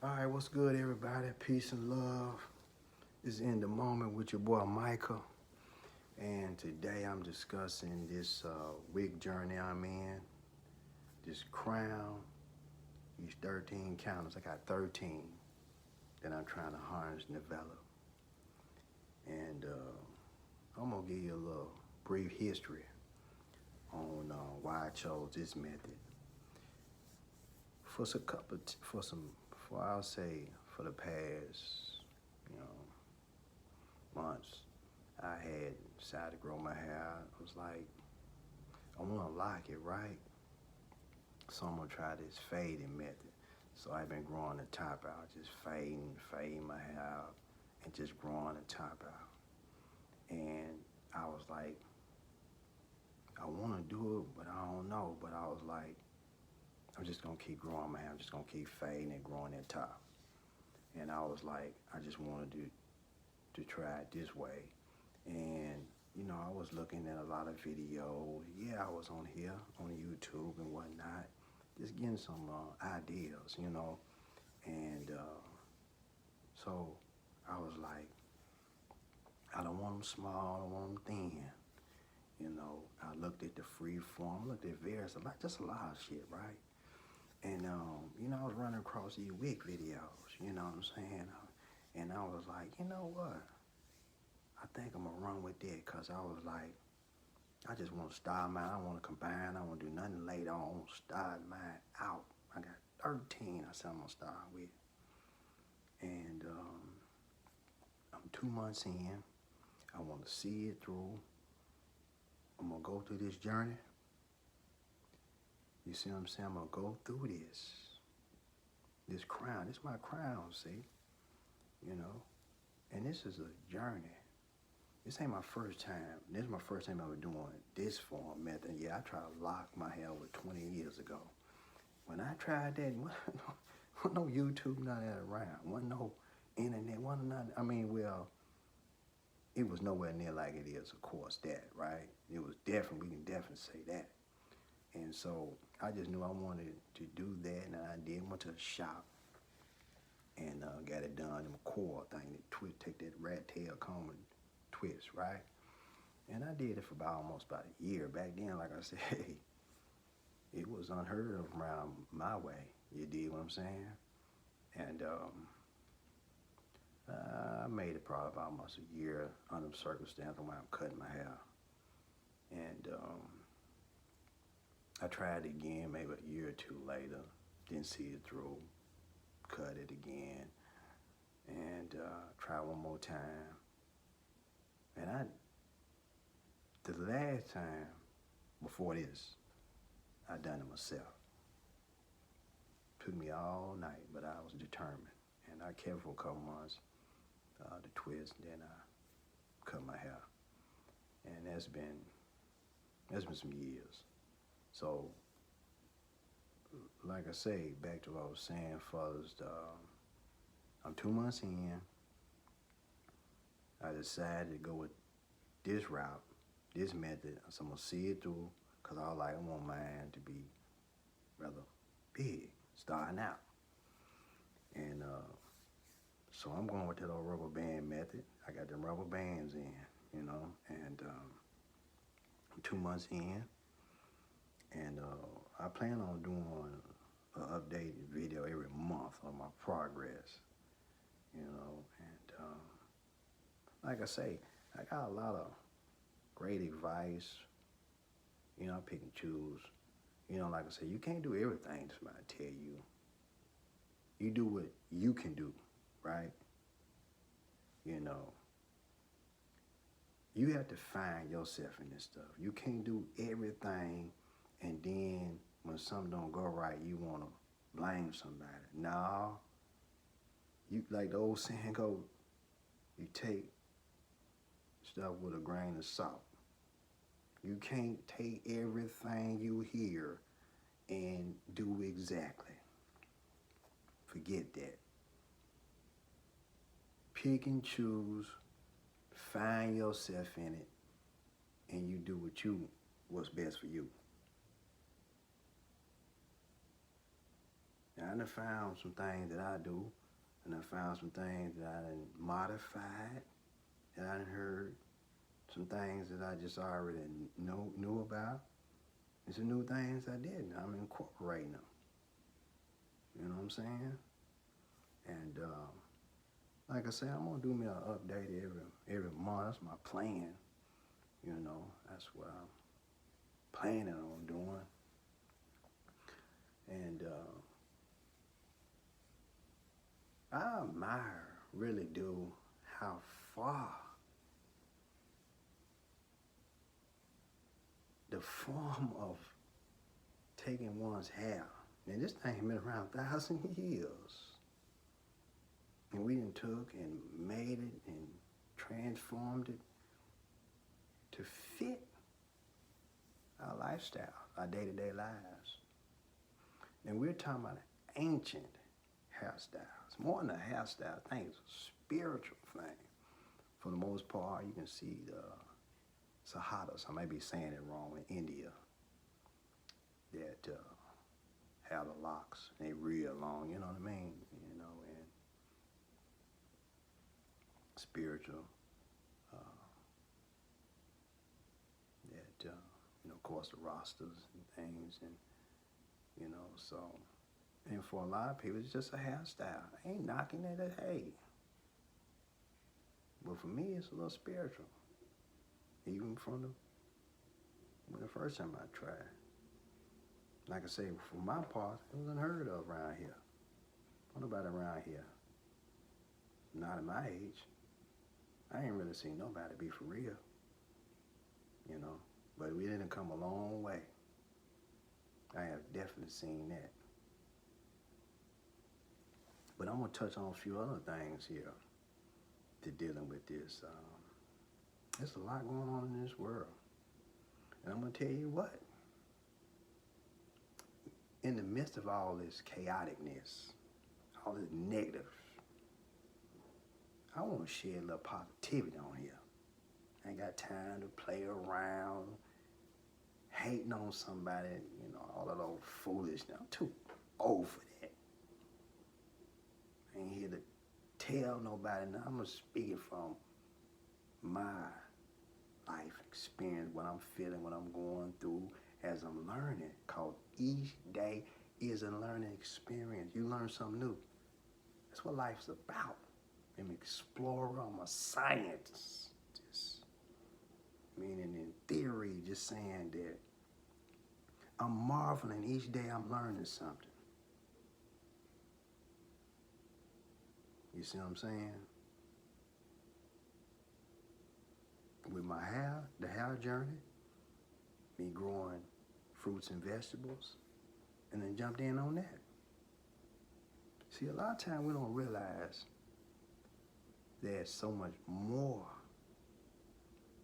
All right, what's good, everybody? Peace and love. This is In the Moment with your boy Micah, and today I'm discussing this Wick journey I'm in. This crown, these 13 counters. I got 13 that I'm trying to harness and develop, and I'm gonna give you a little brief history on why I chose this method. I'll say for the past, months, I had decided to grow my hair. I was like, I want to lock it right, so I'm gonna try this fading method. So I've been growing the top out, just fading my hair out, and just growing the top out. And I was like, I want to do it, but I don't know. But I was like, I'm just gonna keep growing my hair. I'm just gonna keep fading and growing that top. And I was like, I just wanted to try it this way. And I was looking at a lot of videos. Yeah, I was on here on YouTube and whatnot, just getting some ideas, And so I was like, I don't want them small, I don't want them thin. I looked at the free form, looked at just a lot of shit, right? And, I was running across these Wick videos, you know what I'm saying? And I was like, you know what? I think I'm going to run with that, because I was like, I just want to style mine. I don't want to combine. I don't want to do nothing later on. I want to style mine out. I got 13 I said I'm going to start with. And I'm 2 months in. I want to see it through. I'm going to go through this journey. You see what I'm saying? I'm going to go through this crown. This is my crown, see? And this is a journey. This ain't my first time. This is my first time ever doing this form method. Yeah, I tried to lock my hair over 20 years ago. When I tried that, wasn't no YouTube, none of that around. Wasn't no internet, wasn't nothing. It was nowhere near like it is, of course, that, right? It was we can definitely say that. And so I just knew I wanted to do that, and I did. Went to the shop and got it done. Them coil thing, take that rat tail comb and twist, right? And I did it for almost about a year. Back then, like I said, it was unheard of around my way. You dig what I'm saying? And I made it probably about almost a year under the circumstance when I'm cutting my hair. And I tried it again maybe a year or two later. Didn't see it through. Cut it again. And try one more time. And the last time before this, I done it myself. Took me all night, but I was determined. And I kept for a couple months, the twist, and then I cut my hair. And that's been some years. So, like I say, back to what I was saying first, I'm 2 months in. I decided to go with this route, this method. So I'm going to see it through, because I want mine to be rather big, starting out. And so I'm going with that old rubber band method. I got them rubber bands in, and I'm 2 months in. And I plan on doing an updated video every month of my progress, and like I say, I got a lot of great advice. I pick and choose. Like I say, you can't do everything somebody tell you. You do what you can do, right? You have to find yourself in this stuff. You can't do everything, and then when something don't go right, you want to blame somebody. No. You, like the old saying goes, you take stuff with a grain of salt. You can't take everything you hear and do exactly. Forget that. Pick and choose, find yourself in it, and you do what's best for you. And I done found some things that I do, and I found some things that I done modified, that I done heard, some things that I just already knew about, and some new things I didn't. I'm incorporating them. You know what I'm saying? And like I say, I'm gonna do me an update every month. That's my plan. You know, that's what I'm planning on doing. And I admire, really do, how far the form of taking one's hair, and this thing has been around 1,000 years, and we done took and made it and transformed it to fit our lifestyle, our day-to-day lives. And we're talking about an ancient hairstyles. More than a hairstyle, I think it's a spiritual thing. For the most part, you can see the Sahadas, I may be saying it wrong, in India, that have the locks, and they real long, you know what I mean? You know, and spiritual, that, you know, of course, the rosters and things, and, you know, so, and for a lot of people, it's just a hairstyle. I ain't knocking it, hey. But for me, it's a little spiritual. Even from the first time I tried. Like I say, for my part, it was unheard of around here. Nobody around here, not at my age. I ain't really seen nobody be for real, you know. But we didn't come a long way. I have definitely seen that. But I'm gonna touch on a few other things here to dealing with this. There's a lot going on in this world. And I'm gonna tell you what, in the midst of all this chaoticness, all this negative, I wanna share a little positivity on here. I ain't got time to play around, hating on somebody, you know, all that old foolishness. I'm too old for that. I ain't here to tell nobody. Now I'm speaking from my life experience, what I'm feeling, what I'm going through as I'm learning. Cause each day is a learning experience. You learn something new. That's what life's about. I'm an explorer, I'm a scientist. Meaning in theory, just saying that I'm marveling each day I'm learning something. You see what I'm saying? With my hair, the hair journey, me growing fruits and vegetables, and then jumped in on that. See, a lot of times we don't realize there's so much more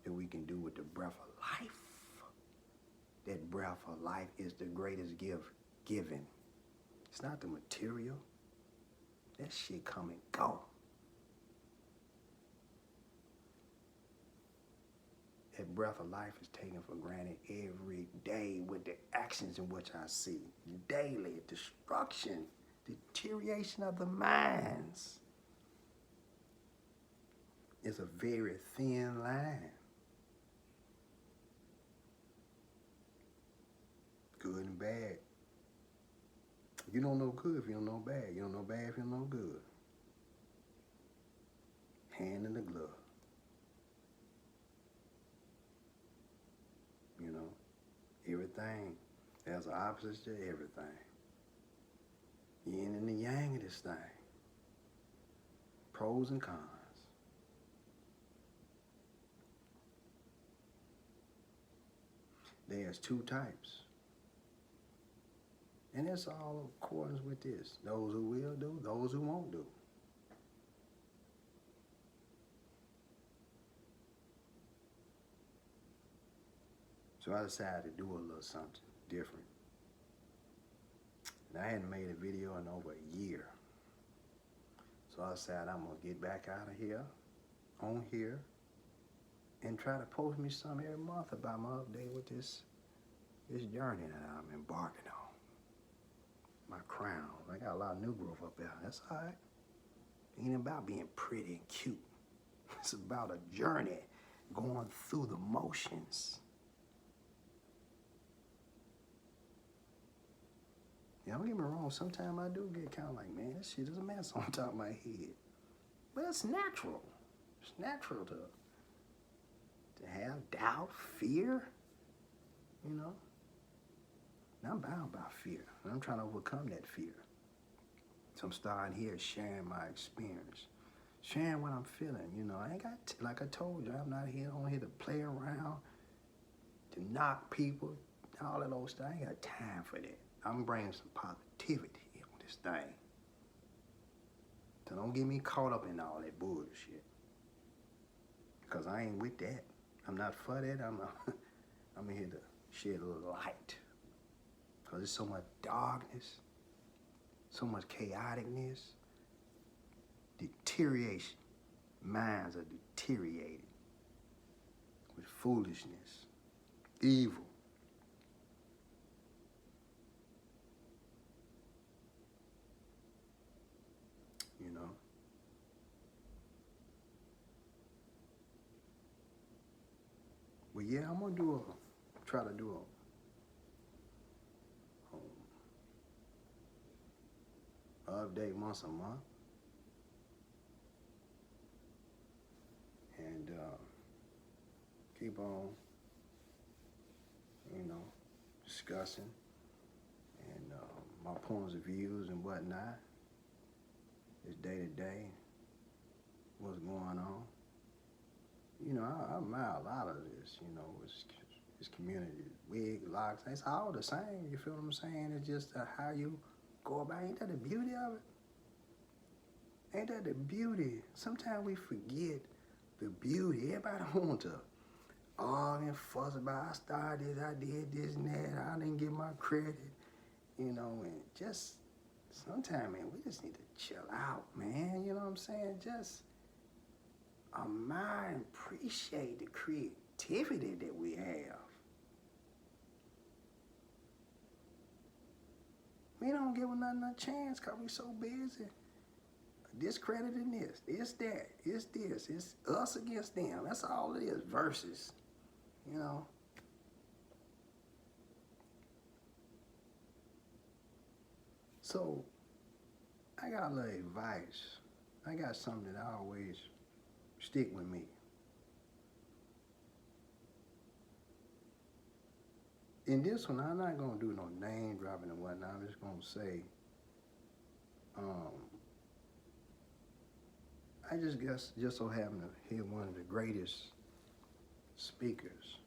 that we can do with the breath of life. That breath of life is the greatest gift given. It's not the material. That shit come and go. That breath of life is taken for granted every day with the actions in which I see. Daily destruction, deterioration of the minds. It's a very thin line. Good and bad. You don't know good if you don't know bad. You don't know bad if you don't know good. Hand in the glove. You know, everything. There's an opposite to everything. Yin and the yang of this thing. Pros and cons. There's two types. And it's all in accordance with this. Those who will do, those who won't do. So I decided to do a little something different. And I hadn't made a video in over a year. So I decided I'm gonna get back out of here, on here, and try to post me something every month about my update with this journey that I'm embarking on. my crown. I got a lot of new growth up there. That's all right. It ain't about being pretty and cute. It's about a journey going through the motions. Yeah, don't get me wrong. Sometimes I do get kind of like, man, this shit is a mess on top of my head. But it's natural. It's natural to have doubt, fear, you know. And I'm bound by fear, and I'm trying to overcome that fear. So I'm starting here sharing my experience, sharing what I'm feeling. You know, I ain't got, like I told you, I'm not here on here to play around, to knock people, all of those things. I ain't got time for that. I'm bringing some positivity on this thing. So don't get me caught up in all that bullshit, because I ain't with that. I'm not for that. I'm here to shed a little light, because there's so much darkness, so much chaoticness, deterioration. Minds are deteriorated with foolishness, evil. You know? But yeah, I'm gonna try to do a update once a month. And keep on, you know, discussing and my points of views and whatnot. It's day to day, what's going on. You know, I admire a lot of this, you know, it's community, Wick, locks, it's all the same, you feel what I'm saying? It's just how you go about it. Ain't that the beauty of it? Ain't that the beauty? Sometimes we forget the beauty. Everybody want to argue and fuss about, I started this, I did this and that, I didn't get my credit, you know, and just sometimes, man, we just need to chill out, man, you know what I'm saying? Just admire and appreciate the creativity that we have. We don't give nothing a chance because we so busy discrediting this. It's that. It's this. It's us against them. That's all it is. Versus, you know. So, I got a little advice. I got something that always stick with me. In this one, I'm not going to do no name dropping and whatnot. I'm just going to say, I just so happen to hear one of the greatest speakers,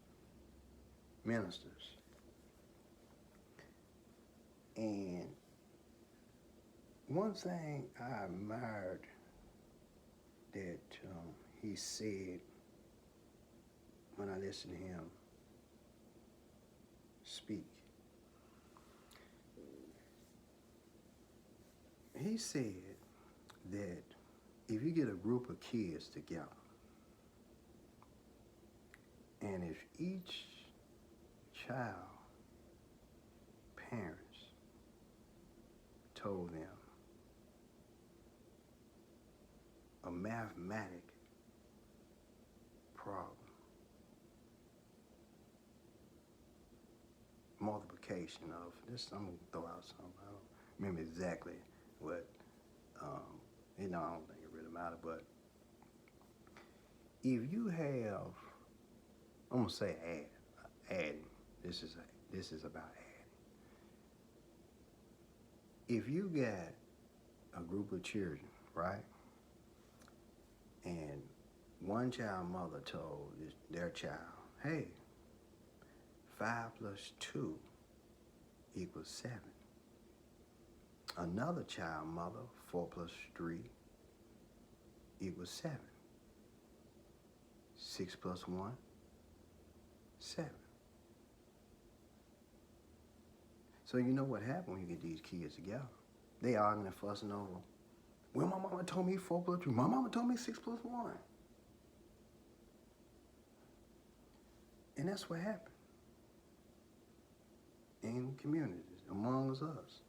ministers. And one thing I admired that he said when I listened to him speak. He said that if you get a group of kids together, and if each child parents told them a mathematic problem, multiplication of this, I'm gonna throw out something. I don't remember exactly what, you know, I don't think it really matters, but if you have, I'm gonna say adding. This is about adding. If you got a group of children, right, and one child mother told their child, hey, 5 plus 2 equals 7. Another child mother, 4 plus 3 equals 7. 6 plus 1, 7. So you know what happened when you get these kids together? They arguing and fussing over, well, my mama told me 4 plus 3. My mama told me 6 plus 1. And that's what happened in communities, amongst us.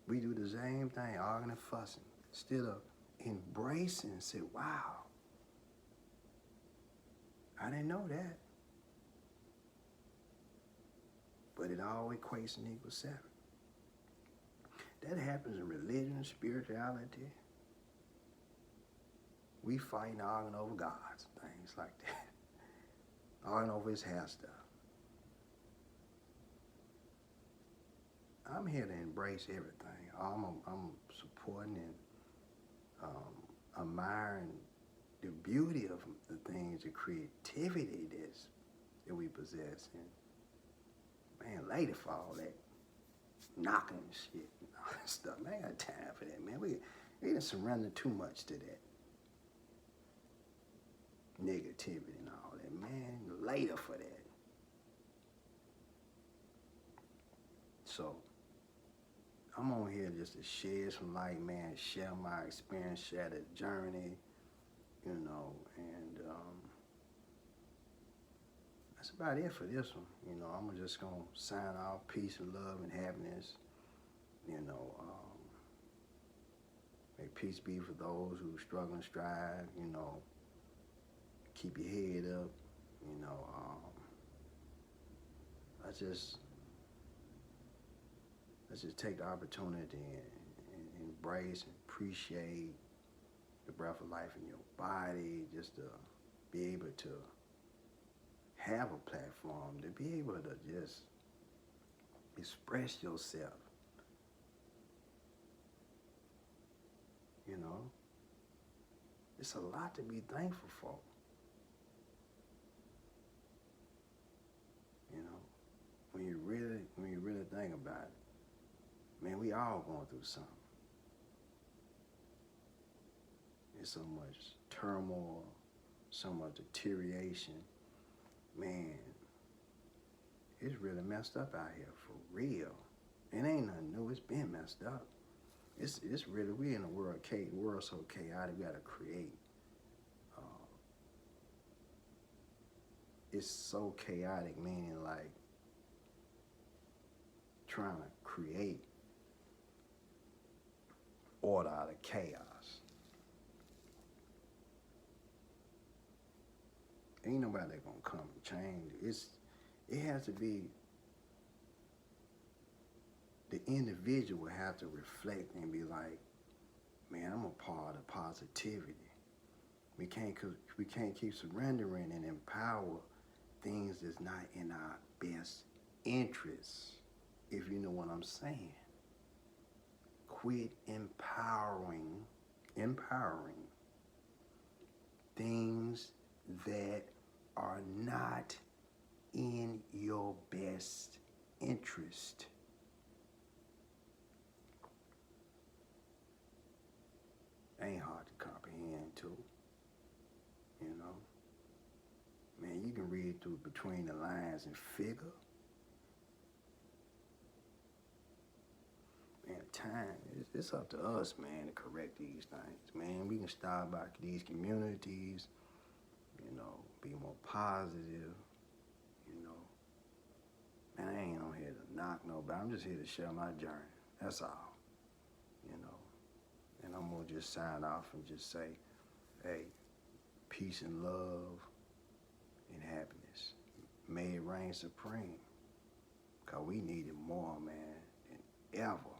We do the same thing, arguing and fussing, instead of embracing and say, wow, I didn't know that. But it all equates and equals 7. That happens in religion, spirituality. We fighting, arguing over gods, things like that. Arguing over his hair stuff. I'm here to embrace everything. I'm supporting and admiring the beauty of the things, the creativity that we possess. And man, later for all that knocking and shit and all that stuff, man, I ain't got time for that, man. We didn't surrender too much to that negativity and all that, man. Later for that. So I'm on here just to share some light, man, share my experience, share the journey, you know, and that's about it for this one. You know, I'm just gonna sign off, peace and love and happiness, you know. May peace be for those who struggle and strive, you know. Keep your head up, you know. Let's just take the opportunity and embrace and appreciate the breath of life in your body, just to be able to have a platform, to be able to just express yourself. You know, it's a lot to be thankful for. You know, when you really think about it, man, we all going through something. There's so much turmoil, so much deterioration. Man, it's really messed up out here, for real. It ain't nothing new, it's been messed up. It's really, we in a world so chaotic, we gotta create. It's so chaotic, meaning like trying to create order out of chaos. Ain't nobody gonna come and change it. It has to be, the individual have to reflect and be like, man, I'm a part of positivity. We can't keep surrendering and empower things that's not in our best interests, if you know what I'm saying. Quit empowering things that are not in your best interest. Ain't hard to comprehend too, you know. Man, you can read through between the lines and figure. Man, it's up to us, man, to correct these things. Man, we can start by these communities, you know, be more positive, you know. Man, I ain't on here to knock nobody. I'm just here to share my journey. That's all, you know. And I'm gonna just sign off and just say, hey, peace and love and happiness. May it reign supreme, 'cause we need it more, man, than ever.